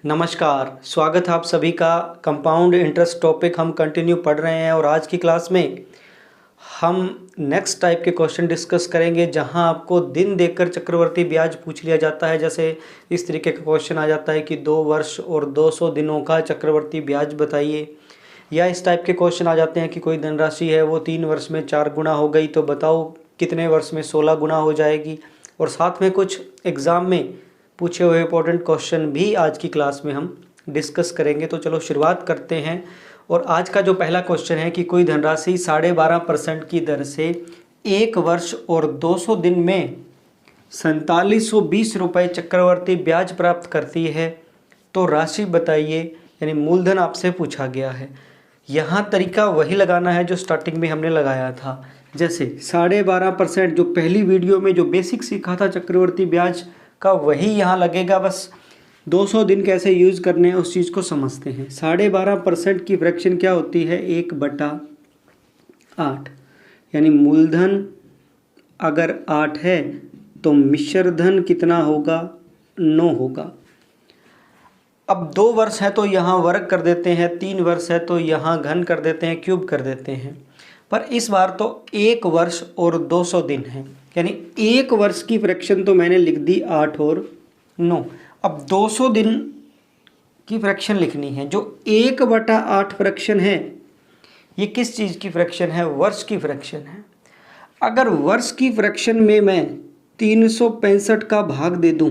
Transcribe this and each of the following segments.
नमस्कार, स्वागत है आप सभी का। कंपाउंड इंटरेस्ट टॉपिक हम कंटिन्यू पढ़ रहे हैं और आज की क्लास में हम नेक्स्ट टाइप के क्वेश्चन डिस्कस करेंगे जहां आपको दिन देखकर चक्रवर्ती ब्याज पूछ लिया जाता है। जैसे इस तरीके का क्वेश्चन आ जाता है कि 2 वर्ष और 200 दिनों का चक्रवर्ती ब्याज बताइए, या इस टाइप के क्वेश्चन आ जाते हैं कि कोई धनराशि है वो 3 वर्ष में 4 गुना हो गई, तो बताओ कितने वर्ष में 16 गुना हो जाएगी। और साथ में कुछ एग्ज़ाम में पूछे हुए इंपॉर्टेंट क्वेश्चन भी आज की क्लास में हम डिस्कस करेंगे। तो चलो शुरुआत करते हैं। और आज का जो पहला क्वेश्चन है कि कोई धनराशि 12.5% की दर से 1 वर्ष और 200 दिन में 4720 रुपये चक्रवर्ती ब्याज प्राप्त करती है, तो राशि बताइए। यानी मूलधन आपसे पूछा गया है। यहाँ तरीका वही लगाना है जो स्टार्टिंग में हमने लगाया था। जैसे 12.5% जो पहली वीडियो में जो बेसिक सीखा था चक्रवर्ती ब्याज का, वही यहाँ लगेगा। बस 200 दिन कैसे यूज़ करने हैं उस चीज़ को समझते हैं। 12.5% की फ्रैक्शन क्या होती है? 1/8। यानी मूलधन अगर 8 है तो मिश्र धन कितना होगा? 9 होगा। अब 2 वर्ष है तो यहाँ वर्ग कर देते हैं, 3 वर्ष है तो यहाँ घन कर देते हैं, क्यूब कर देते हैं। पर इस बार तो 1 वर्ष और 200 दिन है, यानी 1 वर्ष की फ्रैक्शन तो मैंने लिख दी 8 और 9। अब 200 दिन की फ्रैक्शन लिखनी है। जो 1/8 फ्रैक्शन है ये किस चीज़ की फ्रैक्शन है? वर्ष की फ्रैक्शन है। अगर वर्ष की फ्रैक्शन में मैं 365 का भाग दे दूं,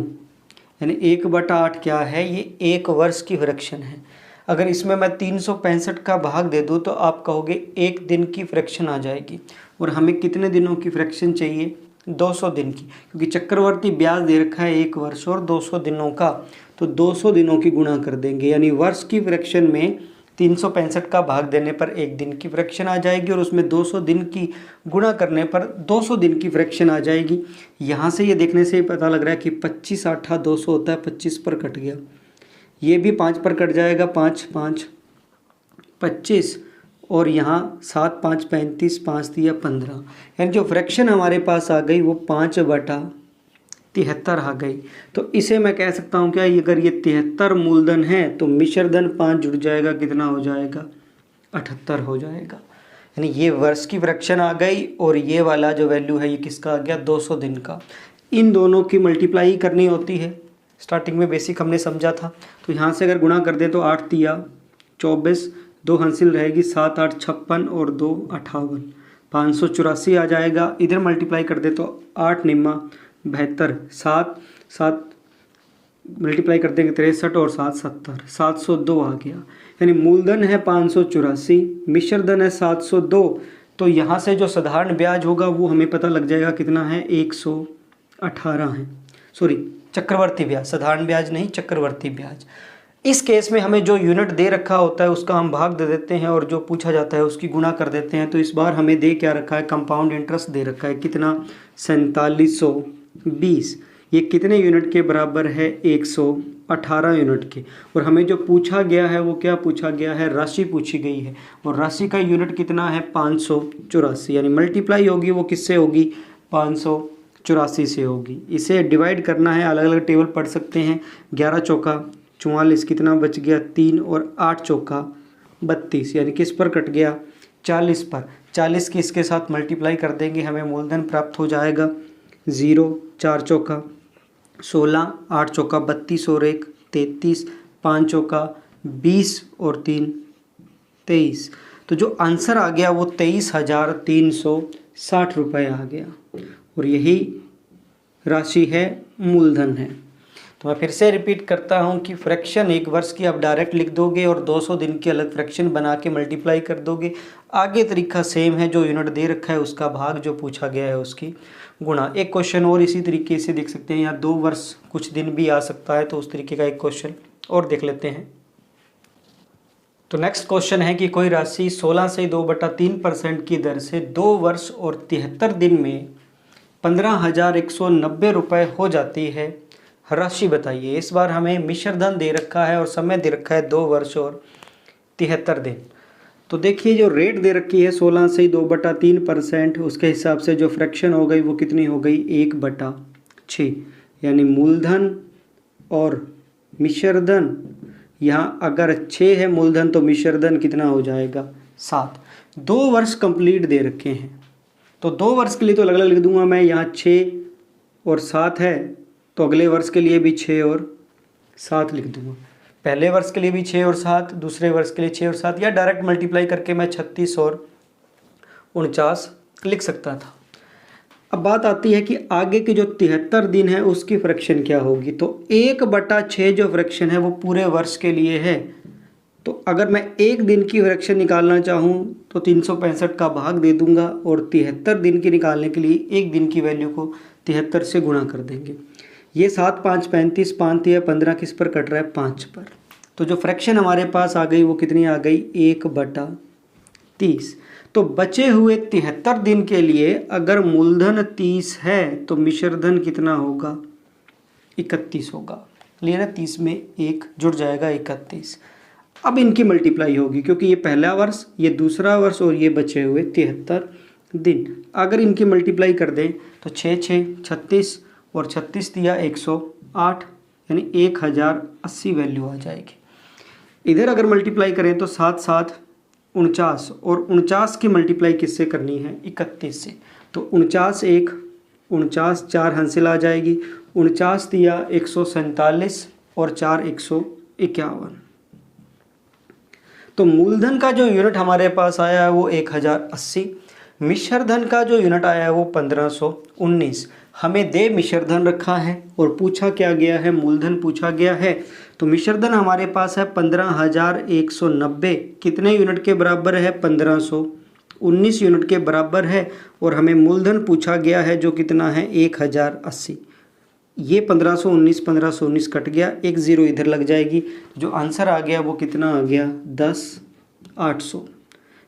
यानी 1/8 क्या है? ये 1 वर्ष की फ्रैक्शन है। अगर इसमें मैं 365 का भाग दे दूं तो आप कहोगे 1 दिन की फ्रैक्शन आ जाएगी। और हमें कितने दिनों की फ्रैक्शन चाहिए? 200 दिन की, क्योंकि चक्रवर्ती ब्याज दे रखा है 1 वर्ष और 200 दिनों का, तो 200 दिनों की गुणा कर देंगे। यानी वर्ष की फ्रैक्शन में 365 का भाग देने पर 1 दिन की फ्रैक्शन आ जाएगी और उसमें 200 दिन की गुणा करने पर 200 दिन की फ्रैक्शन आ जाएगी। यहाँ से ये देखने से ही पता लग रहा है कि 25 8 200 होता है, 25 पर कट गया, ये भी 5 पर कट जाएगा, 5 5 25, और यहाँ 7 5 35, 5 दिया 15। यानी जो फ्रैक्शन हमारे पास आ गई वो 5/73 आ गई। तो इसे मैं कह सकता हूँ क्या, अगर ये 73 मूलधन है तो मिश्र धन 5 जुड़ जाएगा, कितना हो जाएगा? 78 हो जाएगा। यानी ये वर्ष की फ्रैक्शन आ गई और ये वाला जो वैल्यू है ये किसका आ गया? 200 दिन का। इन दोनों की मल्टीप्लाई करनी होती है, स्टार्टिंग में बेसिक हमने समझा था। तो यहाँ से अगर गुणा कर दे तो 8 तिया 24, 2 हासिल रहेगी, 7 8 56 और 2 58, 584 आ जाएगा। इधर मल्टीप्लाई कर दे तो 8 निम्मा 72, 7 7 मल्टीप्लाई कर देंगे 63 और 7 70, 702 आ गया। यानी मूलधन है 584, मिश्र धन है 702। तो यहाँ से जो साधारण ब्याज होगा वो हमें पता लग जाएगा कितना है? 118 है। सॉरी, चक्रवर्ती ब्याज, साधारण ब्याज नहीं, चक्रवर्ती ब्याज। इस केस में हमें जो यूनिट दे रखा होता है उसका हम भाग दे देते हैं और जो पूछा जाता है उसकी गुणा कर देते हैं। तो इस बार हमें दे क्या रखा है? कंपाउंड इंटरेस्ट दे रखा है। कितना? 4720। ये कितने यूनिट के बराबर है? 118 यूनिट के। और हमें जो पूछा गया है वो क्या पूछा गया है? राशि पूछी गई है। और राशि का यूनिट कितना है? 584। यानी मल्टीप्लाई होगी वो किससे होगी? 584 से होगी। इसे डिवाइड करना है, अलग अलग टेबल पढ़ सकते हैं। 11 चौका 44, कितना बच गया? 3, और 8 चौका 32, यानी किस पर कट गया? 40 पर। 40 की इसके साथ मल्टीप्लाई कर देंगे, हमें मूलधन प्राप्त हो जाएगा 0, 4 चौका 16, 8 चौका 32 और 1 33, 5 चौका 20 और 3 23। तो जो आंसर आ गया वो 23,360 रुपये आ गया। और यही राशि है, मूलधन है। तो मैं फिर से रिपीट करता हूँ कि फ्रैक्शन 1 वर्ष की आप डायरेक्ट लिख दोगे और 200 दिन की अलग फ्रैक्शन बना के मल्टीप्लाई कर दोगे। आगे तरीका सेम है, जो यूनिट दे रखा है उसका भाग, जो पूछा गया है उसकी गुणा। एक क्वेश्चन और इसी तरीके से देख सकते हैं, या 2 वर्ष कुछ दिन भी आ सकता है, तो उस तरीके का एक क्वेश्चन और देख लेते हैं। तो नेक्स्ट क्वेश्चन है कि कोई राशि 16 से 2/3% की दर से 2 वर्ष और 73 दिन में 15,190 रुपये हो जाती है, राशि बताइए। इस बार हमें मिश्र धन दे रखा है और समय दे रखा है 2 वर्ष और 73 दिन। तो देखिए जो रेट दे रखी है 16 से 2/3%, उसके हिसाब से जो फ्रैक्शन हो गई वो कितनी हो गई? 1/6। यानी मूलधन और मिश्र धन यहाँ अगर 6 है मूलधन तो मिश्र धन कितना हो जाएगा 7। 2 वर्ष कंप्लीट दे रखे हैं तो 2 वर्ष के लिए तो अलग अलग लिख दूंगा मैं। यहाँ 6 और 7 है तो अगले वर्ष के लिए भी 6 और 7 लिख दूंगा। पहले वर्ष के लिए भी 6 और 7, दूसरे वर्ष के लिए 6 और 7, या डायरेक्ट मल्टीप्लाई करके मैं 36 और 49 लिख सकता था। अब बात आती है कि आगे के जो 73 दिन है उसकी फ्रैक्शन क्या होगी। तो 1/6 जो फ्रैक्शन है वो पूरे वर्ष के लिए है। तो अगर मैं एक दिन की फ्रैक्शन निकालना चाहूँ तो 365 का भाग दे दूंगा और 73 दिन की निकालने के लिए एक दिन की वैल्यू को 73 से गुणा कर देंगे। ये 7 5 35, 5 या 15 किस पर कट रहा है 5 पर। तो जो फ्रैक्शन हमारे पास आ गई वो कितनी आ गई 1/30। तो बचे हुए 73 दिन के लिए अगर मूलधन 30 है तो मिश्र धन कितना होगा 31 होगा। क्लियर है, 30 में 1 जुड़ जाएगा 31। अब इनकी मल्टीप्लाई होगी क्योंकि ये पहला वर्ष, ये दूसरा वर्ष और ये बचे हुए 73 दिन। अगर इनकी मल्टीप्लाई कर दें तो 6 6 36 और 36 दिया 108 यानी 1080 वैल्यू आ जाएगी। इधर अगर मल्टीप्लाई करें तो 7 7 49 और 49 की मल्टीप्लाई किससे करनी है 31 से। तो 49 1 49 4 हासिल आ जाएगी। 49 दिया 147 और 4 151। तो मूलधन का जो यूनिट हमारे पास आया है वो 1080। मिश्र धन का जो यूनिट आया है वो 1519। हमें दे मिश्र धन रखा है और पूछा क्या गया है मूलधन पूछा गया है। तो मिश्र धन हमारे पास है 15,190। कितने यूनिट के बराबर है 1519 यूनिट के बराबर है। और हमें मूलधन पूछा गया है जो कितना है 1080। ये 1519 कट गया, एक ज़ीरो इधर लग जाएगी। जो आंसर आ गया वो कितना आ गया 10,800।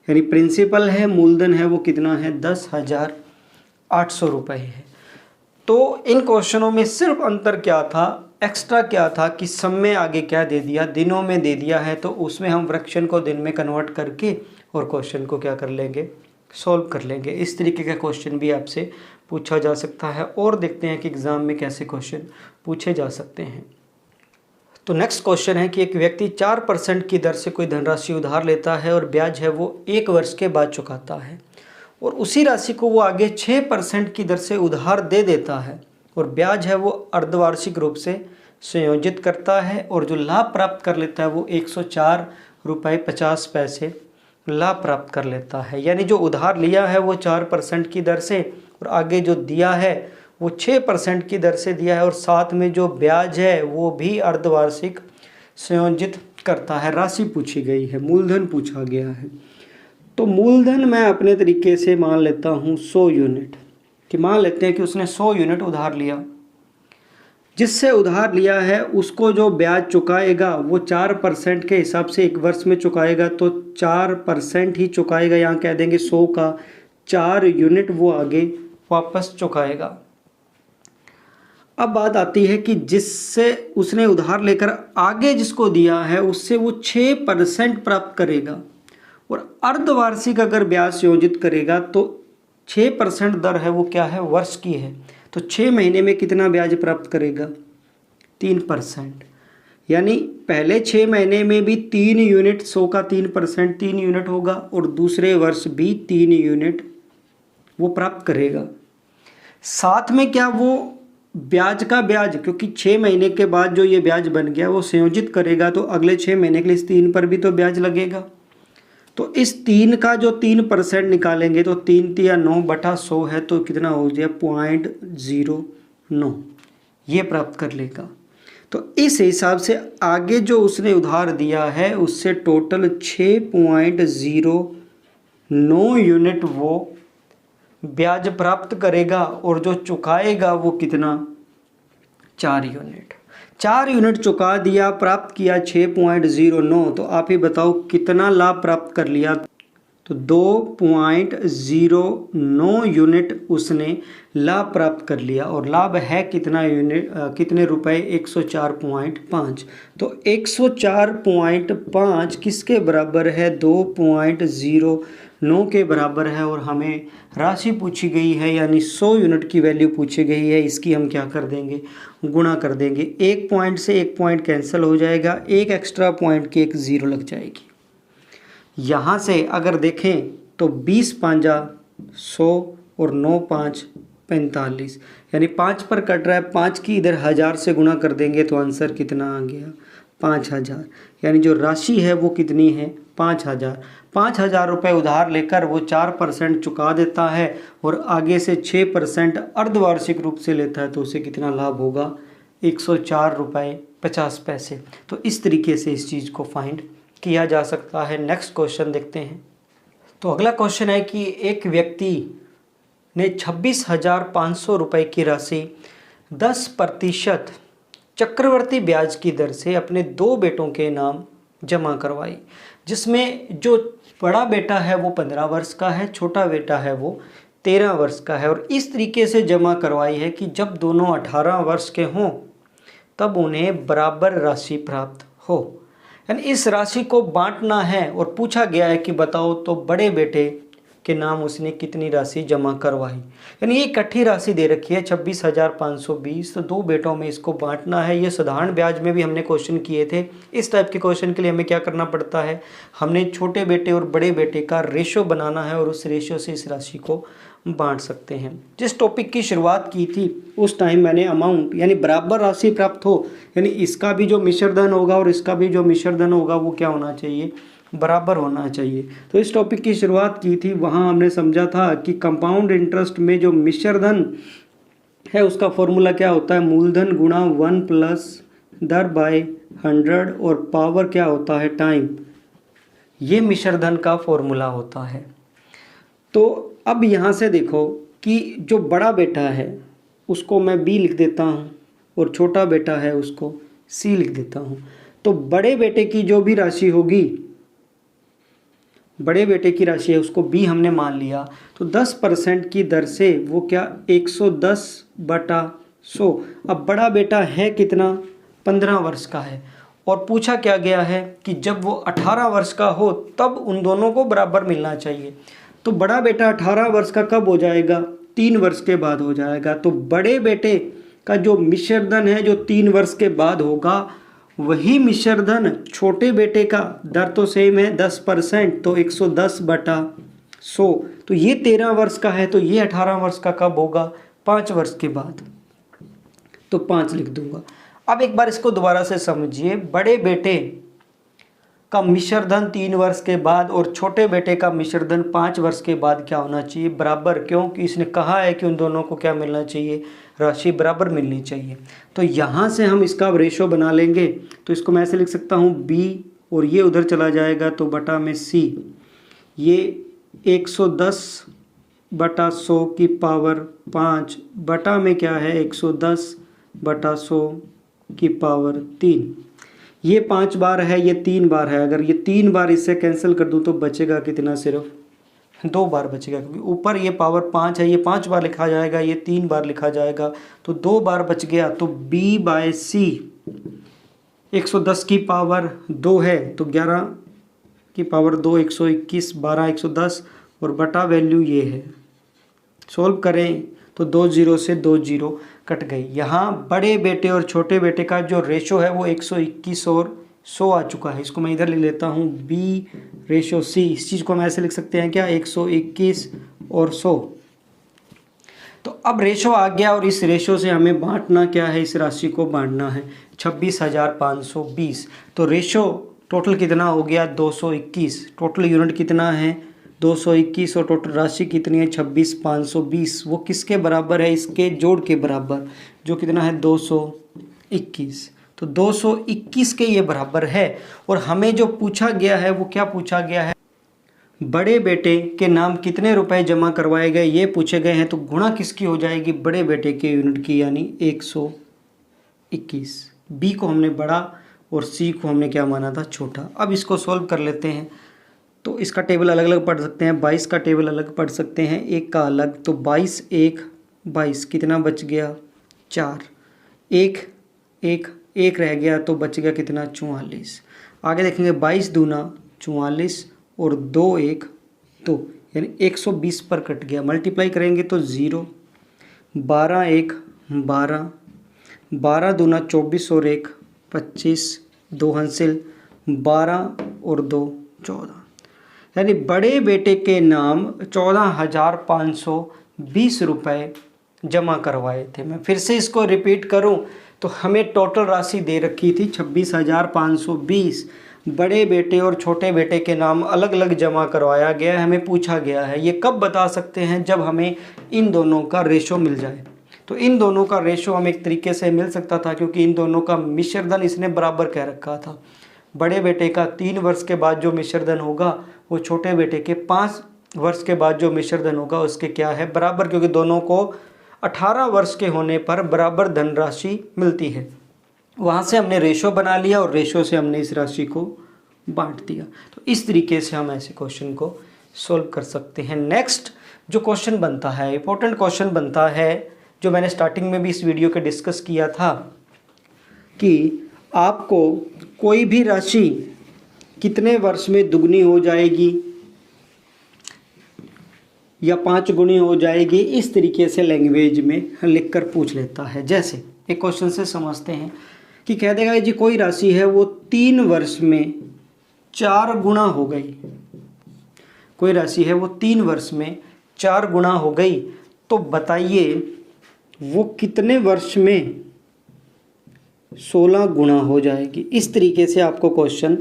यानी प्रिंसिपल है मूलधन है वो कितना है 10,800 रुपये है। तो इन क्वेश्चनों में सिर्फ अंतर क्या था, एक्स्ट्रा क्या था कि सम में आगे क्या दे दिया, दिनों में दे दिया है। तो उसमें हम फ्रैक्शन को दिन में कन्वर्ट करके और क्वेश्चन को क्या कर लेंगे सॉल्व कर लेंगे। इस तरीके का क्वेश्चन भी आपसे पूछा जा सकता है। और देखते हैं कि एग्ज़ाम में कैसे क्वेश्चन पूछे जा सकते हैं। तो नेक्स्ट क्वेश्चन है कि एक व्यक्ति 4% की दर से कोई धनराशि उधार लेता है और ब्याज है वो 1 वर्ष के बाद चुकाता है और उसी राशि को वो आगे 6% की दर से उधार दे देता है और ब्याज है वो अर्धवार्षिक रूप से संयोजित करता है और जो लाभ प्राप्त कर लेता है वो 104 रुपये 50 पैसे लाभ प्राप्त कर लेता है। यानी जो उधार लिया है वो 4% की दर से और आगे जो दिया है वो 6% की दर से दिया है और साथ में जो ब्याज है वो भी अर्धवार्षिक संयोजित करता है। राशि पूछी गई है, मूलधन पूछा गया है। तो मूलधन मैं अपने तरीके से मान लेता हूँ 100 यूनिट, कि मान लेते हैं कि उसने 100 यूनिट उधार लिया। जिससे उधार लिया है उसको जो ब्याज चुकाएगा वो 4% के हिसाब से 1 वर्ष में चुकाएगा। तो 4% ही चुकाएगा, यहाँ कह देंगे 100 का 4 यूनिट वो आगे वापस चुकाएगा। अब बात आती है कि जिससे उसने उधार लेकर आगे जिसको दिया है उससे वो 6% प्राप्त करेगा और अर्धवार्षिक अगर ब्याज संयोजित करेगा तो 6% दर है वो क्या है वर्ष की है। तो 6 महीने में कितना ब्याज प्राप्त करेगा 3%। यानी पहले 6 महीने में भी 3 यूनिट 100 का 3% 3 यूनिट होगा और दूसरे वर्ष भी 3 यूनिट वो प्राप्त करेगा। साथ में क्या वो ब्याज का ब्याज, क्योंकि 6 महीने के बाद जो ये ब्याज बन गया वो संयोजित करेगा तो अगले 6 महीने के लिए इस 3 पर भी तो ब्याज लगेगा। तो इस 3 का जो 3% निकालेंगे तो 3 या 9/100 है तो कितना हो जाए 0.09 ये प्राप्त कर लेगा। तो इस हिसाब से आगे जो उसने उधार दिया है उससे टोटल 6.09 यूनिट वो ब्याज प्राप्त करेगा और जो चुकाएगा वो कितना 4 यूनिट। 4 यूनिट चुका दिया, प्राप्त किया 6.09। तो आप ही बताओ कितना लाभ प्राप्त कर लिया। तो 2.09 यूनिट उसने लाभ प्राप्त कर लिया और लाभ है कितना यूनिट कितने रुपए 104.5। तो 104.5 किसके बराबर है 2.09 9 के बराबर है और हमें राशि पूछी गई है यानी 100 यूनिट की वैल्यू पूछी गई है। इसकी हम क्या कर देंगे, गुणा कर देंगे। एक पॉइंट से एक पॉइंट कैंसिल हो जाएगा, एक एक्स्ट्रा पॉइंट की एक ज़ीरो लग जाएगी। यहाँ से अगर देखें तो 20 पाँजा 100 और 9 5 45, यानी 5 पर कट रहा है, 5 की इधर 1000 से गुणा कर देंगे तो आंसर कितना आ गया, 5000। यानी जो राशि है वो कितनी है, 5000। 5000 रुपये उधार लेकर वो 4% चुका देता है और आगे से 6% अर्धवार्षिक रूप से लेता है, तो उसे कितना लाभ होगा, 104 रुपये 50 पैसे। तो इस तरीके से इस चीज़ को फाइंड किया जा सकता है। नेक्स्ट क्वेश्चन देखते हैं। तो अगला क्वेश्चन है कि एक व्यक्ति ने 26,500 रुपये की राशि 10% चक्रवर्ती ब्याज की दर से अपने 2 बेटों के नाम जमा करवाई, जिसमें जो बड़ा बेटा है वो 15 वर्ष का है, छोटा बेटा है वो 13 वर्ष का है, और इस तरीके से जमा करवाई है कि जब दोनों 18 वर्ष के हों तब उन्हें बराबर राशि प्राप्त हो। यानी इस राशि को बांटना है और पूछा गया है कि बताओ तो बड़े बेटे के नाम उसने कितनी राशि जमा करवाई। यानी ये इकट्ठी राशि दे रखी है 26,520, तो 2 बेटों में इसको बांटना है। ये साधारण ब्याज में भी हमने क्वेश्चन किए थे। इस टाइप के क्वेश्चन के लिए हमें क्या करना पड़ता है, हमने छोटे बेटे और बड़े बेटे का रेशो बनाना है और उस रेशो से इस राशि को बांट सकते हैं। जिस टॉपिक की शुरुआत की थी उस टाइम मैंने अमाउंट यानी बराबर राशि प्राप्त हो, यानी इसका भी जो मिश्र धन होगा और इसका भी जो मिश्र धन होगा वो क्या होना चाहिए, बराबर होना चाहिए। तो इस टॉपिक की शुरुआत की थी, वहाँ हमने समझा था कि कंपाउंड इंटरेस्ट में जो मिश्र धन है उसका फॉर्मूला क्या होता है, मूलधन गुणा 1 प्लस दर बाय 100 और पावर क्या होता है, टाइम। ये मिश्र धन का फॉर्मूला होता है। तो अब यहाँ से देखो कि जो बड़ा बेटा है उसको मैं B लिख देता हूँ और छोटा बेटा है उसको C लिख देता हूँ। तो बड़े बेटे की जो भी राशि होगी, बड़े बेटे की राशि है उसको B हमने मान लिया, तो 10% की दर से वो क्या 110/100। अब बड़ा बेटा है कितना, 15 वर्ष का है, और पूछा क्या गया है कि जब वो 18 वर्ष का हो तब उन दोनों को बराबर मिलना चाहिए। तो बड़ा बेटा 18 वर्ष का कब हो जाएगा, 3 वर्ष के बाद हो जाएगा। तो बड़े बेटे का जो मिश्र धन है जो 3 वर्ष के बाद होगा, वही मिश्र धन छोटे बेटे का, दर तो सेम है 10%, तो 110/100। तो ये 13 वर्ष का है, तो ये 18 वर्ष का कब होगा, 5 वर्ष के बाद। तो 5 लिख दूंगा। अब एक बार इसको दोबारा से समझिए, बड़े बेटे का मिश्र धन 3 वर्ष के बाद और छोटे बेटे का मिश्र धन 5 वर्ष के बाद क्या होना चाहिए, बराबर, क्योंकि इसने कहा है कि उन दोनों को क्या मिलना चाहिए, राशि बराबर मिलनी चाहिए। तो यहाँ से हम इसका रेशो बना लेंगे। तो इसको मैं ऐसे लिख सकता हूँ B और ये उधर चला जाएगा तो बटा में C, ये 110/100 की पावर 5 बटा में क्या है 110/100 की पावर 3। ये 5 बार है, ये 3 बार है। अगर ये 3 बार इससे कैंसिल कर दूं तो बचेगा कितना, सिर्फ 2 बार बचेगा, क्योंकि ऊपर ये पावर 5 है, ये 5 बार लिखा जाएगा, ये 3 बार लिखा जाएगा, तो 2 बार बच गया। तो B/C 110 की पावर 2 है तो 11 की पावर 2 121, 12 110 और बटा वैल्यू ये है। सोल्व करें तो 2 0 से 2 0 कट गई। यहाँ बड़े बेटे और छोटे बेटे का जो रेशो है वो 121 और 100 आ चुका है। इसको मैं इधर ले लेता हूँ B/C। इस चीज़ को हम ऐसे लिख सकते हैं क्या, 121 और 100। तो अब रेशो आ गया और इस रेशो से हमें बांटना क्या है, इस राशि को बांटना है 26,520। तो रेशो टोटल कितना हो गया, 221। टोटल यूनिट कितना है, 221, और टोटल राशि कितनी है 26,520। वो किसके बराबर है, इसके जोड़ के बराबर, जो कितना है 221। तो 221 के ये बराबर है। और हमें जो पूछा गया है वो क्या पूछा गया है, बड़े बेटे के नाम कितने रुपए जमा करवाए गए ये पूछे गए हैं। तो गुणा किसकी हो जाएगी, बड़े बेटे के यूनिट की, यानी 121। B को हमने बड़ा और C को हमने क्या माना था, छोटा। अब इसको सॉल्व कर लेते हैं। तो इसका टेबल अलग अलग पढ़ सकते हैं, 22 का टेबल अलग पढ़ सकते हैं, 1 का अलग। तो 22 1 22, कितना बच गया 4, 1 1 1 रह गया तो बच गया कितना 44। आगे देखेंगे 22 दूना 44 और 2 1 2, यानी 120 पर कट गया। मल्टीप्लाई करेंगे तो 0, 12 1 12, 12 दूना 24 और 1 25, 2 हासिल 12 और 2 14, यानी बड़े बेटे के नाम 14,520 रुपये जमा करवाए थे। मैं फिर से इसको रिपीट करूं तो हमें टोटल राशि दे रखी थी 26,520। बड़े बेटे और छोटे बेटे के नाम अलग अलग जमा करवाया गया है। हमें पूछा गया है ये कब बता सकते हैं, जब हमें इन दोनों का रेशो मिल जाए। तो इन दोनों का रेशो हमें एक तरीके से मिल सकता था क्योंकि इन दोनों का मिश्र धन इसने बराबर कह रखा था। बड़े बेटे का 3 वर्ष के बाद जो मिश्र धन होगा वो छोटे बेटे के 5 वर्ष के बाद जो मिश्र धन होगा उसके क्या है, बराबर, क्योंकि दोनों को 18 वर्ष के होने पर बराबर धनराशि मिलती है। वहाँ से हमने रेशो बना लिया और रेशो से हमने इस राशि को बांट दिया। तो इस तरीके से हम ऐसे क्वेश्चन को सोल्व कर सकते हैं। नेक्स्ट जो क्वेश्चन बनता है, इंपॉर्टेंट क्वेश्चन बनता है, जो मैंने स्टार्टिंग में भी इस वीडियो के डिस्कस किया था कि आपको कोई भी राशि कितने वर्ष में दुगनी हो जाएगी या 5 गुनी हो जाएगी, इस तरीके से लैंग्वेज में लिखकर पूछ लेता है। जैसे एक क्वेश्चन से समझते हैं कि कह देगा जी कोई राशि है वो 3 वर्ष में 4 गुना हो गई। कोई राशि है वो 3 वर्ष में 4 गुना हो गई, तो बताइए वो कितने वर्ष में 16 गुना हो जाएगी। इस तरीके से आपको क्वेश्चन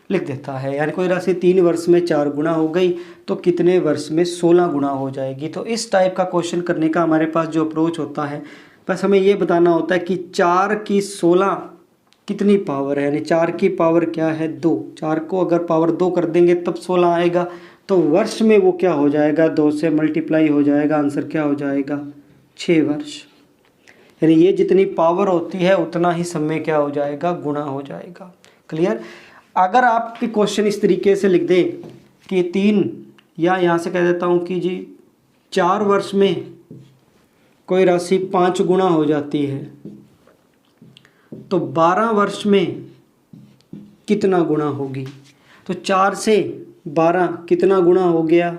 लिख देता है, यानी कोई राशि 3 वर्ष में 4 गुना हो गई तो कितने वर्ष में 16 गुना हो जाएगी। तो इस टाइप का क्वेश्चन करने का हमारे पास जो अप्रोच होता है, बस हमें ये बताना होता है कि 4 की 16 कितनी पावर है, यानी 4 की पावर क्या है 2। 4 को अगर पावर 2 कर देंगे तब 16 आएगा, तो वर्ष में वो क्या हो जाएगा, 2 से मल्टीप्लाई हो जाएगा, आंसर क्या हो जाएगा 6 वर्ष। यानी ये जितनी पावर होती है उतना ही समय क्या हो जाएगा, गुना हो जाएगा। क्लियर। अगर आपके क्वेश्चन इस तरीके से लिख दे कि 3, या यहाँ से कह देता हूँ कि जी 4 वर्ष में कोई राशि 5 गुना हो जाती है, तो 12 वर्ष में कितना गुना होगी। तो 4 से 12 कितना गुना हो गया,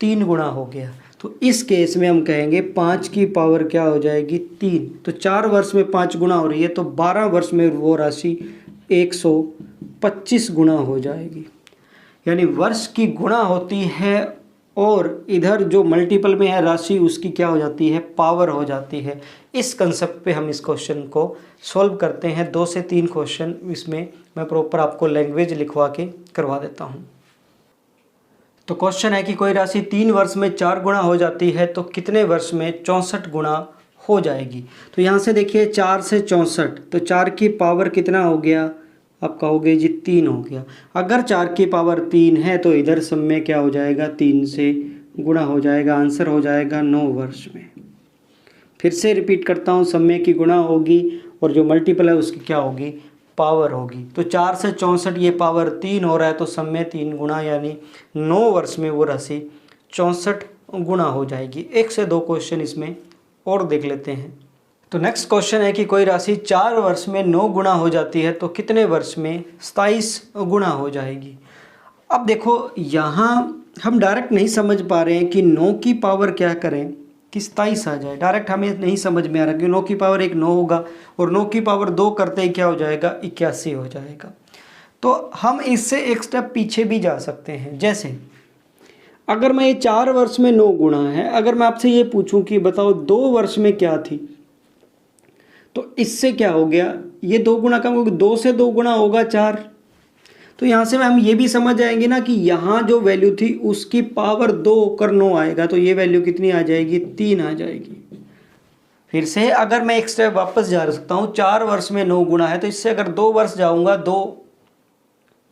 3 गुना हो गया। तो इस केस में हम कहेंगे 5 की पावर क्या हो जाएगी 3। तो 4 वर्ष में 5 गुना हो रही है, तो 12 वर्ष में वो राशि 125 गुना हो जाएगी। यानी वर्ष की गुणा होती है और इधर जो मल्टीपल में है राशि उसकी क्या हो जाती है, पावर हो जाती है। इस कंसेप्ट पे हम इस क्वेश्चन को सॉल्व करते हैं। 2 से 3 क्वेश्चन इसमें मैं प्रॉपर आपको लैंग्वेज लिखवा के करवा देता हूँ। तो क्वेश्चन है कि कोई राशि 3 वर्ष में 4 गुना हो जाती है तो कितने वर्ष में 64 गुना हो जाएगी। तो यहाँ से देखिए 4 से 64, तो 4 की पावर कितना हो गया, आप कहोगे जी 3 हो गया। अगर 4 की पावर 3 है तो इधर सब में क्या हो जाएगा, 3 से गुणा हो जाएगा, आंसर हो जाएगा 9 वर्ष में। फिर से रिपीट करता हूँ, सब में की गुणा होगी और जो मल्टीपल है उसकी क्या होगी, पावर होगी। तो 4 से 64 ये पावर 3 हो रहा है, तो सब में 3 गुणा, यानी 9 वर्ष में वो राशि 64 गुना हो जाएगी। 1 से 2 क्वेश्चन इसमें और देख लेते हैं। तो नेक्स्ट क्वेश्चन है कि कोई राशि 4 वर्ष में 9 गुना हो जाती है तो कितने वर्ष में 27 गुना हो जाएगी। अब देखो यहाँ हम डायरेक्ट नहीं समझ पा रहे हैं कि 9 की पावर क्या करें कि 27 आ जाए। डायरेक्ट हमें नहीं समझ में आ रहा कि 9 की पावर 1 9 होगा और 9 की पावर 2 करते ही क्या हो जाएगा, 81 हो जाएगा। तो हम इससे एक स्टेप पीछे भी जा सकते हैं। जैसे अगर मैं ये 4 वर्ष में 9 गुना है, अगर मैं आपसे ये पूछूं कि बताओ 2 वर्ष में क्या थी, तो इससे क्या हो गया, ये 2 गुना कम होगा, 2 से 2 गुना होगा 4। तो यहाँ से हम ये भी समझ जाएंगे ना कि यहाँ जो वैल्यू थी उसकी पावर 2 कर 9 आएगा, तो ये वैल्यू कितनी आ जाएगी, 3 आ जाएगी। फिर से अगर मैं एक स्टेप वापस जा सकता हूँ, 4 वर्ष में 9 गुना है, तो इससे अगर 2 वर्ष जाऊँगा 2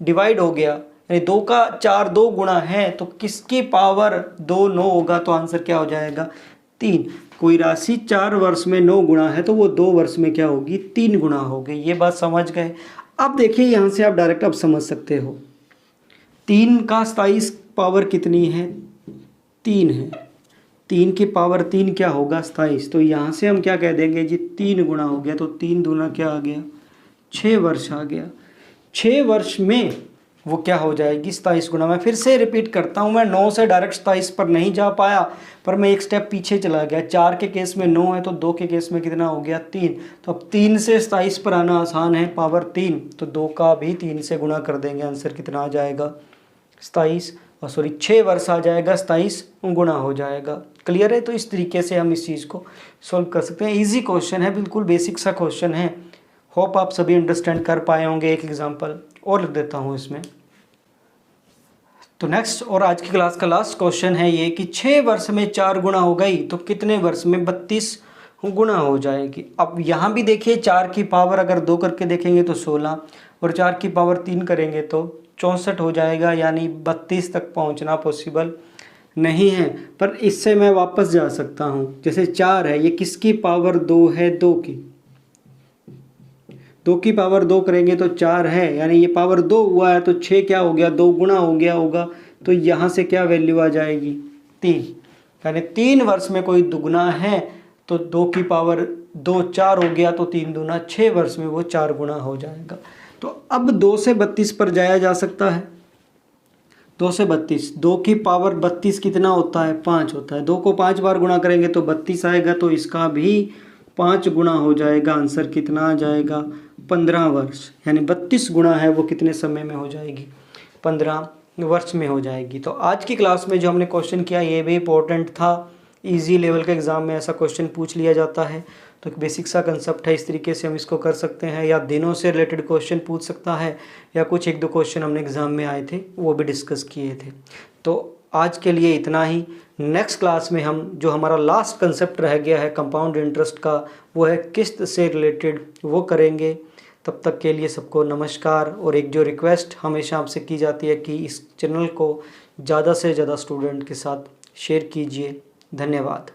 डिवाइड हो गया, यानी 2 का 4 2 गुना है, तो किसकी पावर 2 9 होगा, तो आंसर क्या हो जाएगा 3। कोई राशि 4 वर्ष में 9 गुना है तो वो 2 वर्ष में क्या होगी, 3 गुना होगी। ये बात समझ गए। अब देखिए यहाँ से आप डायरेक्ट अब समझ सकते हो, 3 का 27 पावर कितनी है, 3 है। 3 की पावर 3 क्या होगा, 27। तो यहाँ से हम क्या कह देंगे जी 3 गुना हो गया, तो 3 दूना क्या आ गया, 6 वर्ष आ गया। 6 वर्ष में वो क्या हो जाएगी 27 गुना। मैं फिर से रिपीट करता हूँ, मैं 9 से डायरेक्ट 27 पर नहीं जा पाया, पर मैं एक स्टेप पीछे चला गया। 4 के केस में 9 है तो 2 के केस में कितना हो गया 3। तो अब 3 से 27 पर आना आसान है, पावर 3, तो 2 का भी 3 से गुणा कर देंगे, आंसर कितना आ जाएगा 27, और सॉरी 6 वर्ष आ जाएगा, 27 गुना हो जाएगा। क्लियर है? तो इस तरीके से हम इस चीज़ को सॉल्व कर सकते हैं। ईजी क्वेश्चन है, बिल्कुल बेसिक सा क्वेश्चन है। होप आप सभी अंडरस्टैंड कर पाए होंगे। एक एग्जांपल और लिख देता हूँ इसमें। तो नेक्स्ट और आज की क्लास का लास्ट क्वेश्चन है ये कि 6 वर्ष में 4 गुना हो गई तो कितने वर्ष में 32 गुना हो जाएगी। अब यहाँ भी देखिए 4 की पावर अगर 2 करके देखेंगे तो 16, और 4 की पावर 3 करेंगे तो 64 हो जाएगा, यानी 32 तक पहुँचना पॉसिबल नहीं है। पर इससे मैं वापस जा सकता हूँ। जैसे 4 है, ये किसकी पावर 2 है, 2 की। 2 की पावर 2 करेंगे तो 4 है, यानी ये पावर 2 हुआ है तो 6 क्या हो गया, 2 गुना हो गया होगा। तो यहाँ से क्या वैल्यू आ जाएगी 3, यानी 3 वर्ष में कोई दुगुना है तो 2 की पावर 2 4 हो गया, तो 3 दूना 6 वर्ष में वो 4 गुना हो जाएगा। तो अब 2 से 32 पर जाया जा सकता है। 2 से 32, 2 की पावर 32 कितना होता है, 5 होता है। 2 को 5 बार गुणा करेंगे तो 32 आएगा, तो इसका भी 5 गुना हो जाएगा। आंसर कितना आ जाएगा 15 वर्ष, यानी 32 गुना है वो कितने समय में हो जाएगी, 15 वर्ष में हो जाएगी। तो आज की क्लास में जो हमने क्वेश्चन किया ये भी इम्पोर्टेंट था। इजी लेवल के एग्ज़ाम में ऐसा क्वेश्चन पूछ लिया जाता है, तो एक बेसिक सा कंसेप्ट है, इस तरीके से हम इसको कर सकते हैं। या दिनों से रिलेटेड क्वेश्चन पूछ सकता है, या कुछ 1-2 क्वेश्चन हमने एग्ज़ाम में आए थे वो भी डिस्कस किए थे। तो आज के लिए इतना ही। नेक्स्ट क्लास में हम जो हमारा लास्ट कंसेप्ट रह गया है कंपाउंड इंटरेस्ट का, वो है किस्त से रिलेटेड, वो करेंगे। तब तक के लिए सबको नमस्कार। और एक जो रिक्वेस्ट हमेशा आपसे की जाती है कि इस चैनल को ज़्यादा से ज़्यादा स्टूडेंट के साथ शेयर कीजिए। धन्यवाद।